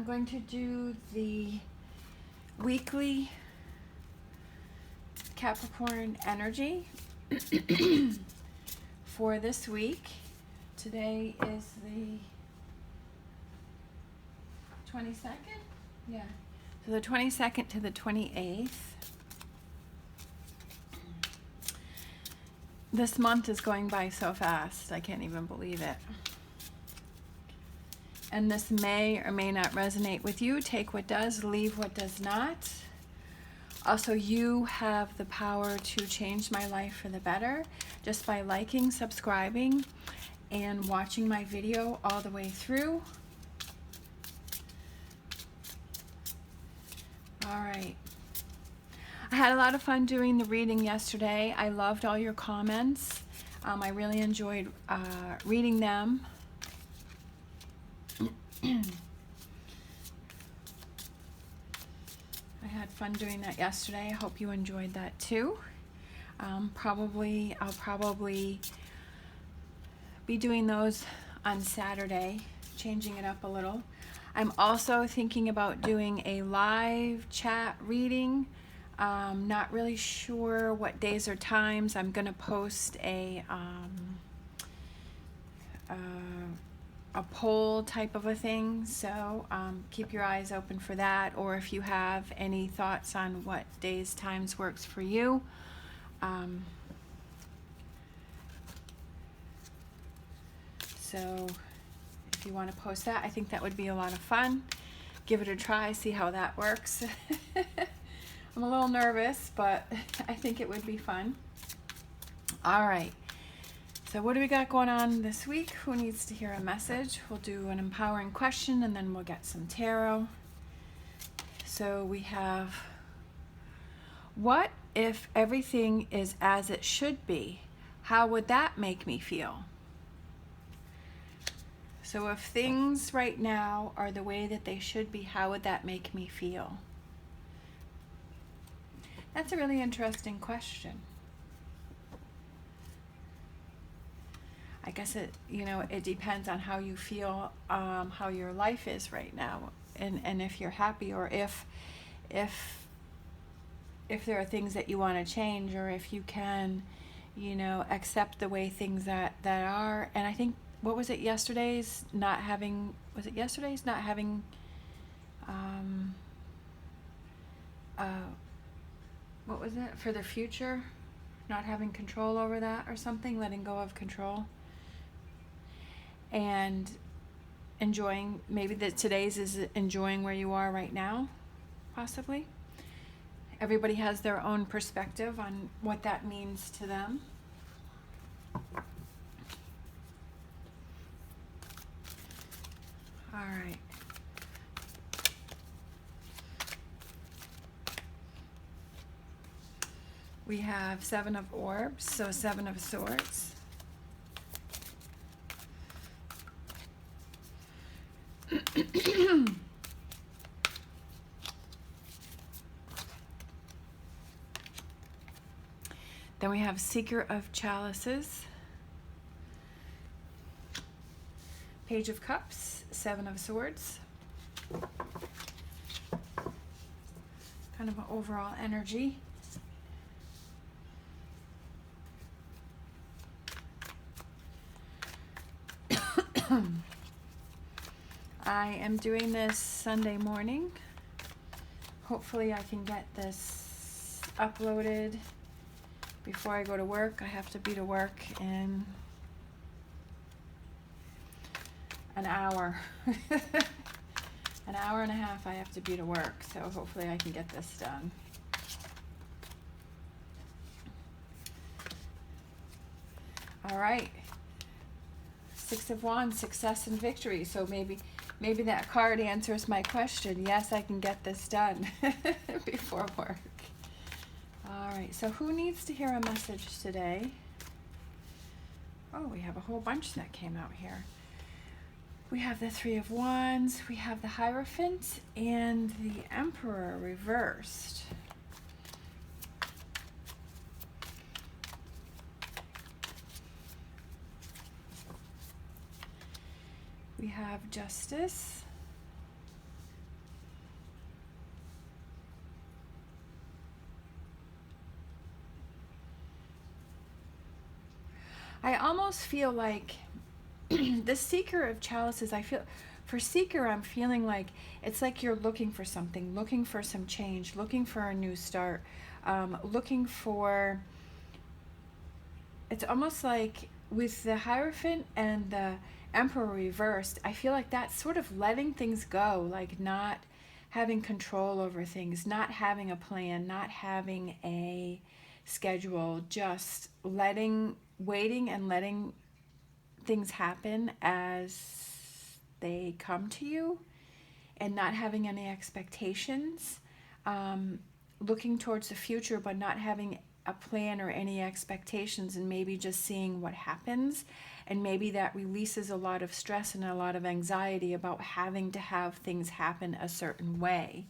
going to do the weekly Capricorn energy for this week. Today is the 22nd? Yeah. So the 22nd to the 28th. This month is going by so fast, I can't even believe it. And this may or may not resonate with you. Take what does, leave what does not. Also, you have the power to change my life for the better just by liking, subscribing, and watching my video all the way through. All right. I had a lot of fun doing the reading yesterday. I loved all your comments. I really enjoyed reading them. I had fun doing that yesterday. I hope you enjoyed that too. I'll probably be doing those on Saturday, changing it up a little. I'm also thinking about doing a live chat reading. Not really sure what days or times. I'm going to post a poll type of a thing, so keep your eyes open for that, or if you have any thoughts on what days, times works for you. So if you want to post that, I think that would be a lot of fun. Give it a try, see how that works. I'm a little nervous, but I think it would be fun. All right. So what do we got going on this week? Who needs to hear a message? We'll do an empowering question and then we'll get some tarot. So we have, what if everything is as it should be? How would that make me feel? So if things right now are the way that they should be, how would that make me feel? That's a really interesting question. I guess it depends on how you feel, how your life is right now, and if you're happy, or if there are things that you want to change, or if you can, accept the way things that are. And I think, what was it yesterday's? Not having what was it for the future? Not having control over that or something, letting go of control. And enjoying, maybe today's is enjoying where you are right now, possibly. Everybody has their own perspective on what that means to them. All right. We have 7 of orbs, so 7 of swords. Then we have Seeker of Chalices, Page of Cups, 7 of Swords. Kind of an overall energy. I am doing this Sunday morning. Hopefully I can get this uploaded before I go to work. I have to be to work in an hour. An hour and a half I have to be to work, so hopefully I can get this done. All right. 6 of Wands, success and victory. So maybe that card answers my question. Yes, I can get this done before work. All right, so who needs to hear a message today? Oh, we have a whole bunch that came out here. We have the 3 of Wands, we have the Hierophant, and the Emperor reversed. We have Justice, I almost feel like the seeker of chalices, I feel for seeker, I'm feeling like it's like you're looking for something, looking for some change, looking for a new start, looking for, it's almost like with the Hierophant and the Emperor reversed, I feel like that's sort of letting things go, like not having control over things, not having a plan, not having a schedule, just waiting and letting things happen as they come to you and not having any expectations, looking towards the future but not having a plan or any expectations, and maybe just seeing what happens. And maybe that releases a lot of stress and a lot of anxiety about having to have things happen a certain way.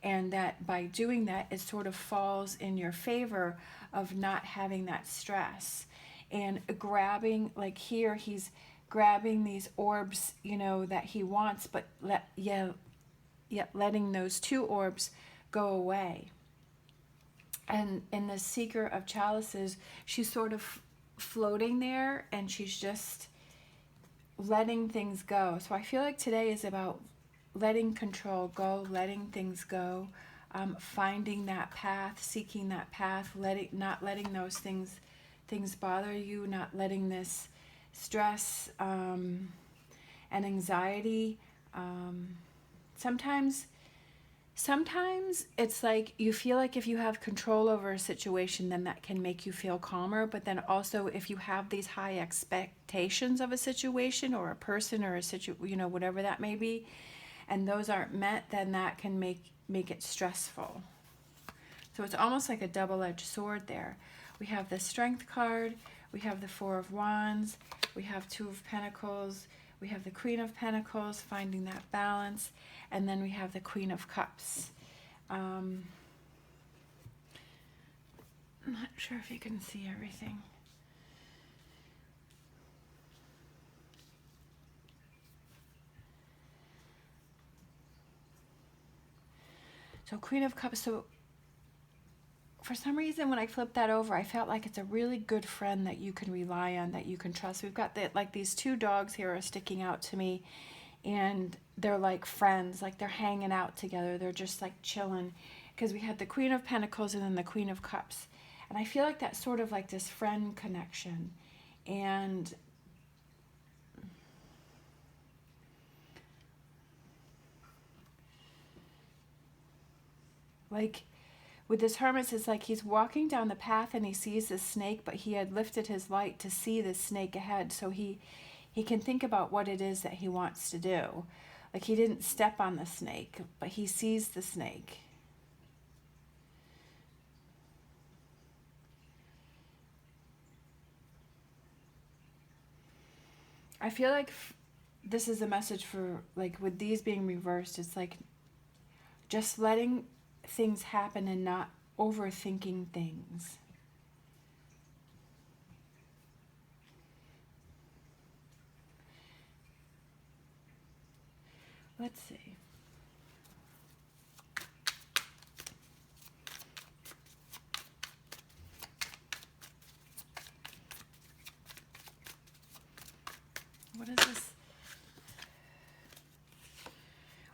And that by doing that, it sort of falls in your favor of not having that stress. And grabbing, like here, he's grabbing these orbs, you know, that he wants, but yet letting those two orbs go away. And in the Seeker of Chalices, she's sort of floating there and she's just letting things go. So I feel like today is about letting control go, letting things go, finding that path, seeking that path, not letting those things bother you, not letting this stress and anxiety. Sometimes it's like you feel like if you have control over a situation, then that can make you feel calmer. But then also if you have these high expectations of a situation or a person or whatever that may be, and those aren't met, then that can make it stressful. So it's almost like a double-edged sword there. We have the Strength card, we have the Four of Wands, we have Two of Pentacles, we have the Queen of Pentacles, finding that balance, and then we have the Queen of Cups. I'm not sure if you can see everything. So Queen of Cups, so for some reason when I flipped that over, I felt like it's a really good friend that you can rely on, that you can trust. We've got like these two dogs here are sticking out to me, and they're like friends, like they're hanging out together. They're just like chilling, because we had the Queen of Pentacles and then the Queen of Cups. And I feel like that's sort of like this friend connection. And like with this Hermit, it's like he's walking down the path and he sees this snake, but he had lifted his light to see this snake ahead. So he can think about what it is that he wants to do. Like he didn't step on the snake, but he sees the snake. I feel like this is a message for, like, with these being reversed, it's like just letting things happen and not overthinking things. Let's see. What is this?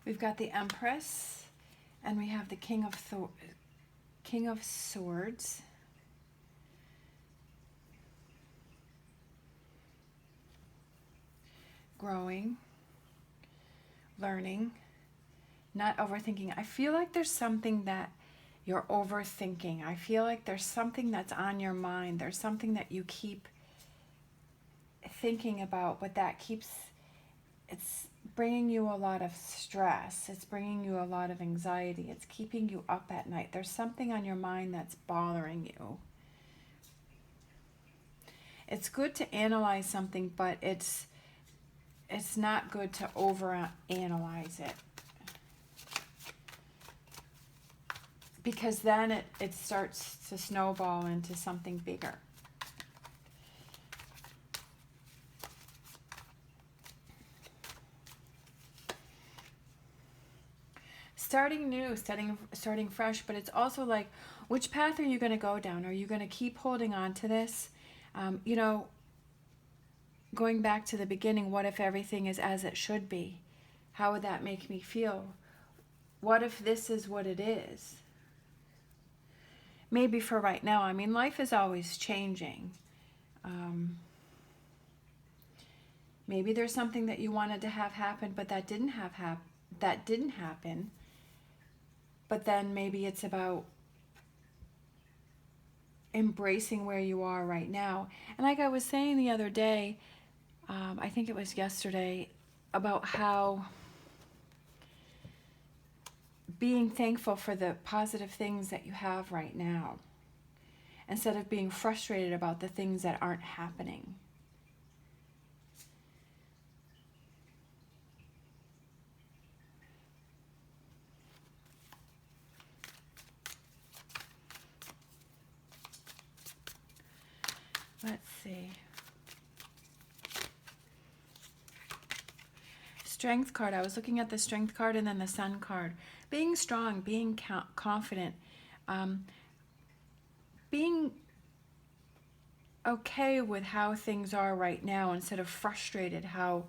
We've got the Empress, and we have the King of Swords. Growing, learning, not overthinking. I feel like there's something that you're overthinking. I feel like there's something that's on your mind. There's something that you keep thinking about, but it's bringing you a lot of stress. It's bringing you a lot of anxiety. It's keeping you up at night. There's something on your mind that's bothering you. It's good to analyze something, but it's not good to overanalyze it, because then it starts to snowball into something bigger. Starting new, starting fresh, but it's also like, which path are you going to go down? Are you going to keep holding on to this? going back to the beginning, what if everything is as it should be? How would that make me feel? What if this is what it is? Maybe for right now. I mean, life is always changing. Maybe there's something that you wanted to have happen, but that didn't happen. But then maybe it's about embracing where you are right now. And like I was saying the other day, I think it was yesterday, about how being thankful for the positive things that you have right now, instead of being frustrated about the things that aren't happening. Let's see. Strength card. I was looking at the Strength card and then the Sun card. Being strong, being confident, being okay with how things are right now instead of frustrated how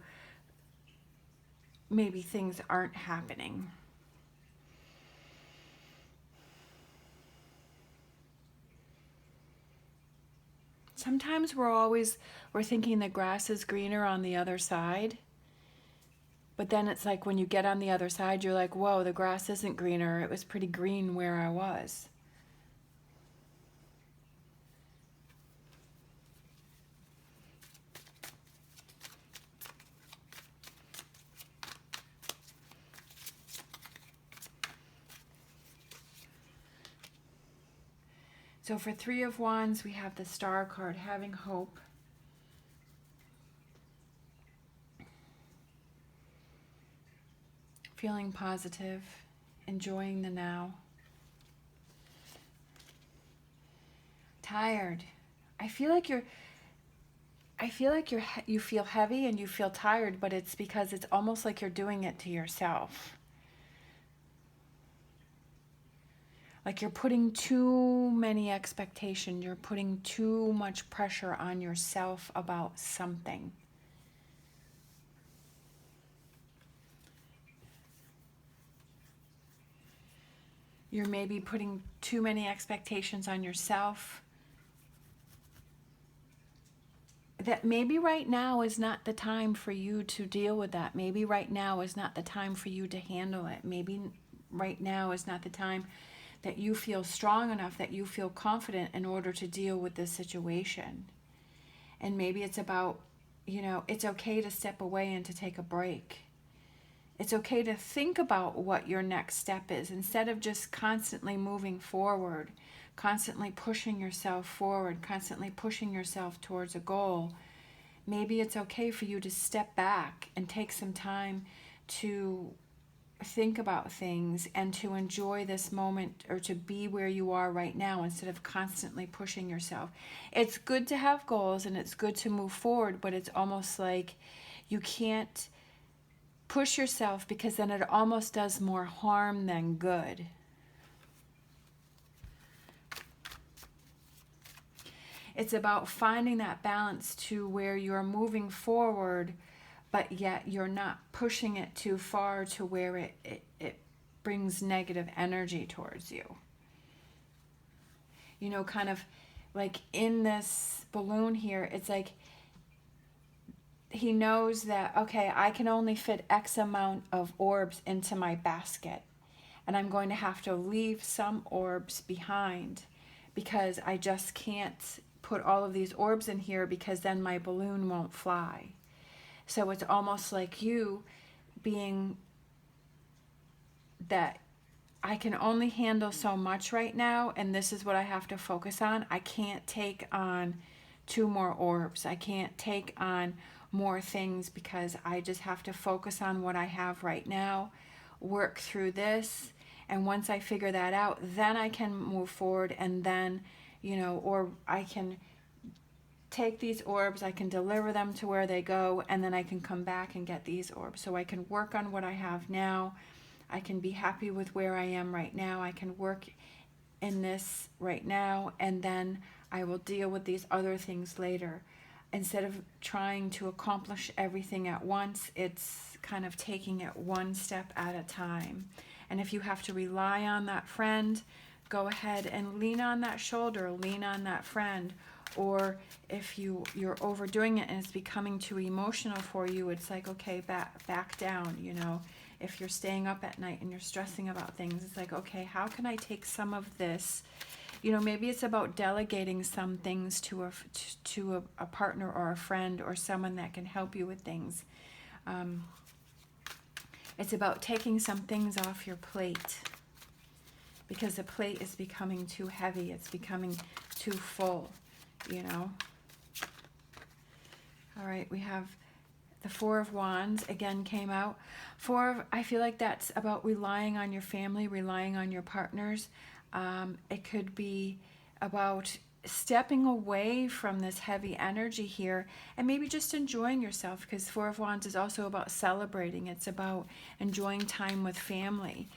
maybe things aren't happening. Sometimes we're thinking the grass is greener on the other side. But then it's like when you get on the other side, you're like, whoa, the grass isn't greener. It was pretty green where I was. So for Three of Wands, we have the Star card, having hope. Feeling positive, enjoying the now. Tired. I feel like you feel heavy and you feel tired, but it's because it's almost like you're doing it to yourself. Like you're putting too many expectations, you're putting too much pressure on yourself about something. You're maybe putting too many expectations on yourself. That maybe right now is not the time for you to deal with that. Maybe right now is not the time for you to handle it. Maybe right now is not the time that you feel strong enough, that you feel confident in order to deal with this situation. And maybe it's about, it's okay to step away and to take a break. It's okay to think about what your next step is instead of just constantly moving forward, constantly pushing yourself forward, constantly pushing yourself towards a goal. Maybe it's okay for you to step back and take some time to think about things and to enjoy this moment, or to be where you are right now instead of constantly pushing yourself. It's good to have goals and it's good to move forward, but it's almost like you can't push yourself, because then it almost does more harm than good. It's about finding that balance to where you're moving forward, but yet you're not pushing it too far to where it brings negative energy towards you. Kind of like in this balloon here, it's like he knows that, okay, I can only fit X amount of orbs into my basket, and I'm going to have to leave some orbs behind because I just can't put all of these orbs in here, because then my balloon won't fly. So it's almost like you being that I can only handle so much right now, and this is what I have to focus on. I can't take on 2 more orbs. I can't take on more things, because I just have to focus on what I have right now, work through this, and once I figure that out, then I can move forward, and then, or I can take these orbs, I can deliver them to where they go, and then I can come back and get these orbs. So I can work on what I have now. I can be happy with where I am right now. I can work in this right now, and then I will deal with these other things later. instead of trying to accomplish everything at once, it's kind of taking it one step at a time. And if you have to rely on that friend, go ahead and lean on that shoulder, lean on that friend. Or if you're overdoing it and it's becoming too emotional for you, it's like, okay, back down, you know. If you're staying up at night and you're stressing about things, it's like, okay, how can I take some of this? You know, maybe it's about delegating some things to a partner or a friend or someone that can help you with things. It's about taking some things off your plate, because the plate is becoming too heavy. It's becoming too full, you know. All right, we have the Four of Wands again came out. I feel like that's about relying on your family, relying on your partners. It could be about stepping away from this heavy energy here and maybe just enjoying yourself, because Four of Wands is also about celebrating. It's about enjoying time with family.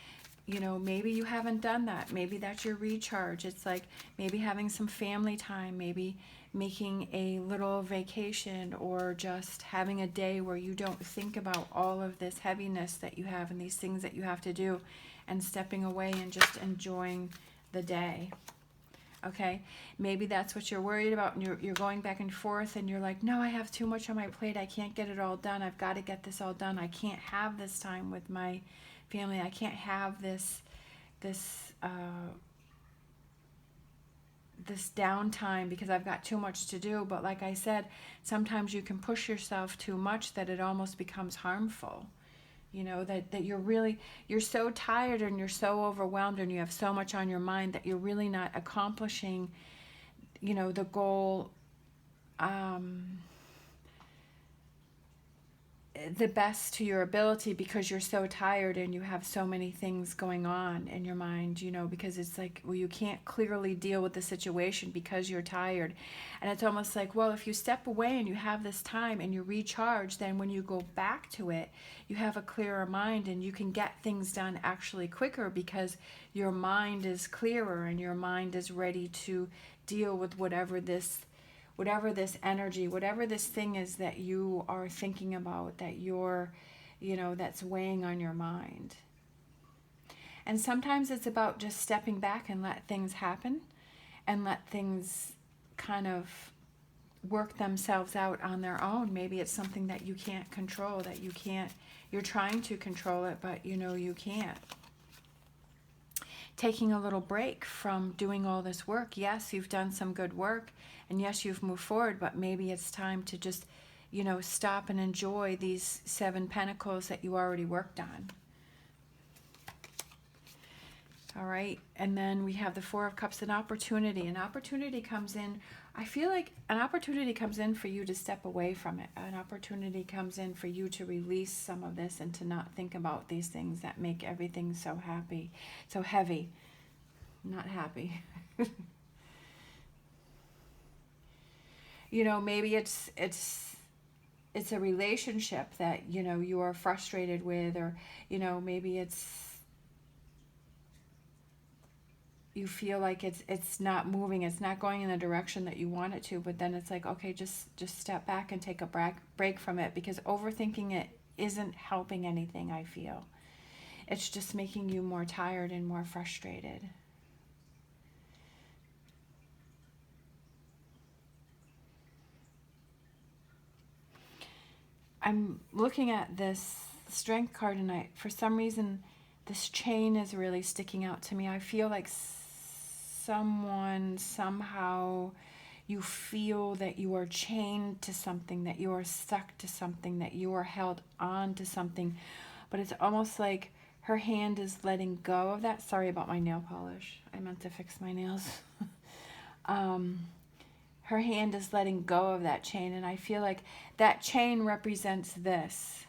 You know, maybe you haven't done that. Maybe that's your recharge. It's like maybe having some family time, maybe making a little vacation, or just having a day where you don't think about all of this heaviness that you have and these things that you have to do, and stepping away and just enjoying the day. Okay, maybe that's what you're worried about, and you're going back and forth, and you're like, no, I have too much on my plate. I can't get it all done. I've got to get this all done. I can't have this time with my family. I can't have this downtime because I've got too much to do. But like I said, sometimes you can push yourself too much that it almost becomes harmful. You know, that you're so tired and you're so overwhelmed and you have so much on your mind that you're really not accomplishing, you know, the goal the best to your ability, because you're so tired and you have so many things going on in your mind, you know, because it's like, well, you can't clearly deal with the situation because you're tired. And it's almost like, well, if you step away and you have this time and you recharge, then when you go back to it, you have a clearer mind and you can get things done actually quicker, because your mind is clearer and your mind is ready to deal with whatever this energy, whatever this thing is that you are thinking about, that you're, you know, that's weighing on your mind. And sometimes it's about just stepping back and let things happen and let things kind of work themselves out on their own. Maybe it's something that you can't control, that you're trying to control it, but you know you can't. Taking a little break from doing all this work. Yes, you've done some good work, and yes, you've moved forward, but maybe it's time to just, you know, stop and enjoy these 7 Pentacles that you already worked on. All right, and then we have the Four of Cups, an opportunity. An opportunity comes in. I feel like an opportunity comes in for you to step away from it. An opportunity comes in for you to release some of this and to not think about these things that make everything so heavy. Not happy. You know, maybe it's a relationship that, you know, you are frustrated with, or, you know, maybe you feel like it's not moving, it's not going in the direction that you want it to, but then it's like, okay, just step back and take a break from it, because overthinking it isn't helping anything, I feel. It's just making you more tired and more frustrated. I'm looking at this Strength card tonight. For some reason, this chain is really sticking out to me. I feel like somehow, you feel that you are chained to something, that you are stuck to something, that you are held on to something. But it's almost like her hand is letting go of that. Sorry about my nail polish. I meant to fix my nails. Her hand is letting go of that chain, and I feel like that chain represents this.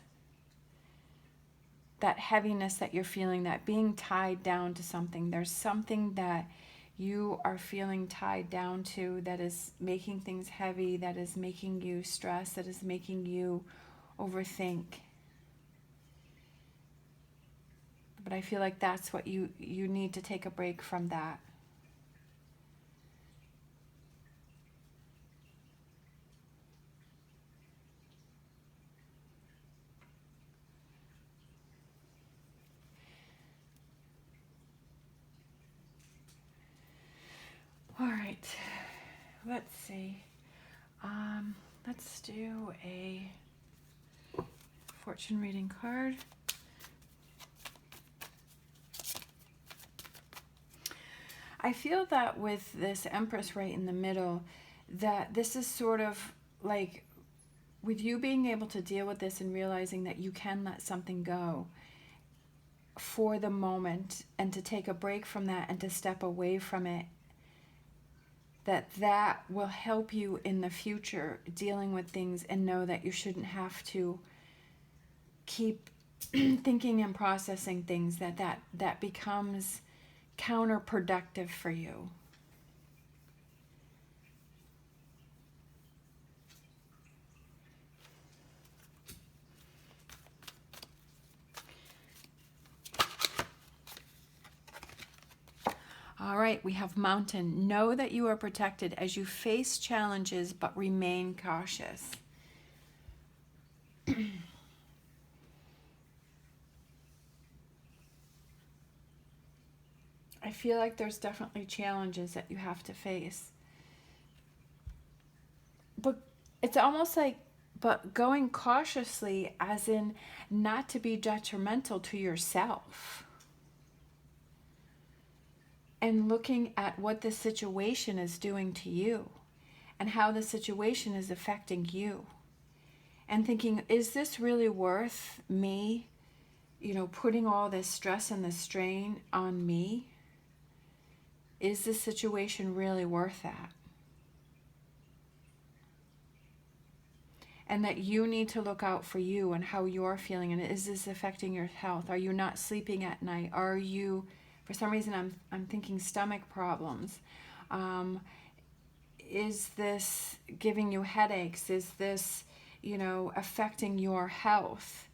That heaviness that you're feeling, that being tied down to something. There's something that you are feeling tied down to that is making things heavy, that is making you stress, that is making you overthink. But I feel like that's what you need to take a break from that. let's see. Let's do a fortune reading card. I feel that with this Empress right in the middle, that this is sort of like with you being able to deal with this and realizing that you can let something go for the moment and to take a break from that and to step away from it, that will help you in the future dealing with things, and know that you shouldn't have to keep thinking and processing things, that becomes counterproductive for you. All right, we have Mountain. Know that you are protected as you face challenges, but remain cautious. I feel like there's definitely challenges that you have to face. But it's almost like, but going cautiously as in not to be detrimental to yourself. And looking at what the situation is doing to you and how the situation is affecting you. And thinking, is this really worth me, putting all this stress and the strain on me? Is this situation really worth that? And that you need to look out for you and how you're feeling. And is this affecting your health? Are you not sleeping at night? Are you... For some reason, I'm thinking stomach problems. Is this giving you headaches? Is this, affecting your health,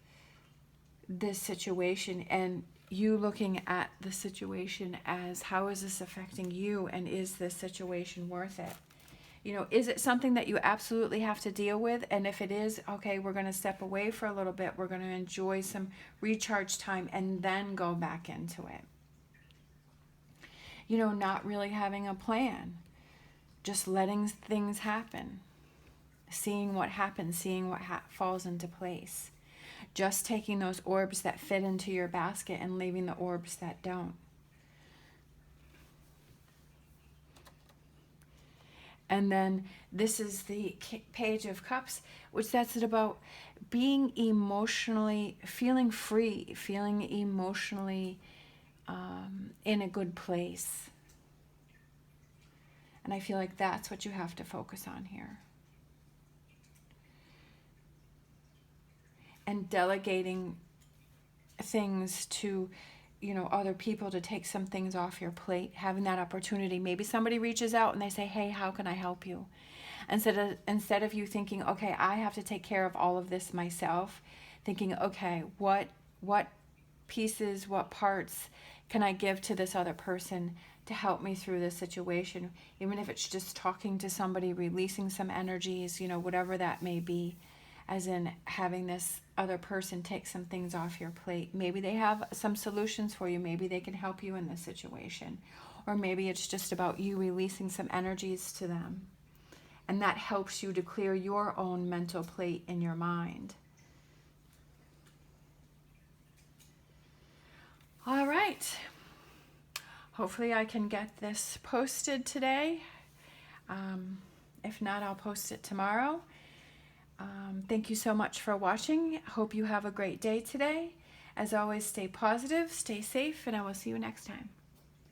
this situation? And you looking at the situation as, how is this affecting you? And is this situation worth it? Is it something that you absolutely have to deal with? And if it is, okay, we're going to step away for a little bit. We're going to enjoy some recharge time and then go back into it. Not really having a plan, just letting things happen, seeing what happens, seeing what falls into place, just taking those orbs that fit into your basket and leaving the orbs that don't. And then this is the Page of Cups, which says it about being emotionally, feeling free, feeling emotionally in a good place. And I feel like that's what you have to focus on here. And delegating things to, other people to take some things off your plate, having that opportunity. Maybe somebody reaches out and they say, hey, how can I help you? Instead of you thinking, okay, I have to take care of all of this myself, thinking, okay, what pieces, what parts can I give to this other person to help me through this situation? Even if it's just talking to somebody, releasing some energies, whatever that may be, as in having this other person take some things off your plate. Maybe they have some solutions for you. Maybe they can help you in this situation. Or maybe it's just about you releasing some energies to them. And that helps you to clear your own mental plate in your mind. All right. Hopefully I can get this posted today. If not, I'll post it tomorrow. Thank you so much for watching. Hope you have a great day today. As always, stay positive, stay safe, and I will see you next time.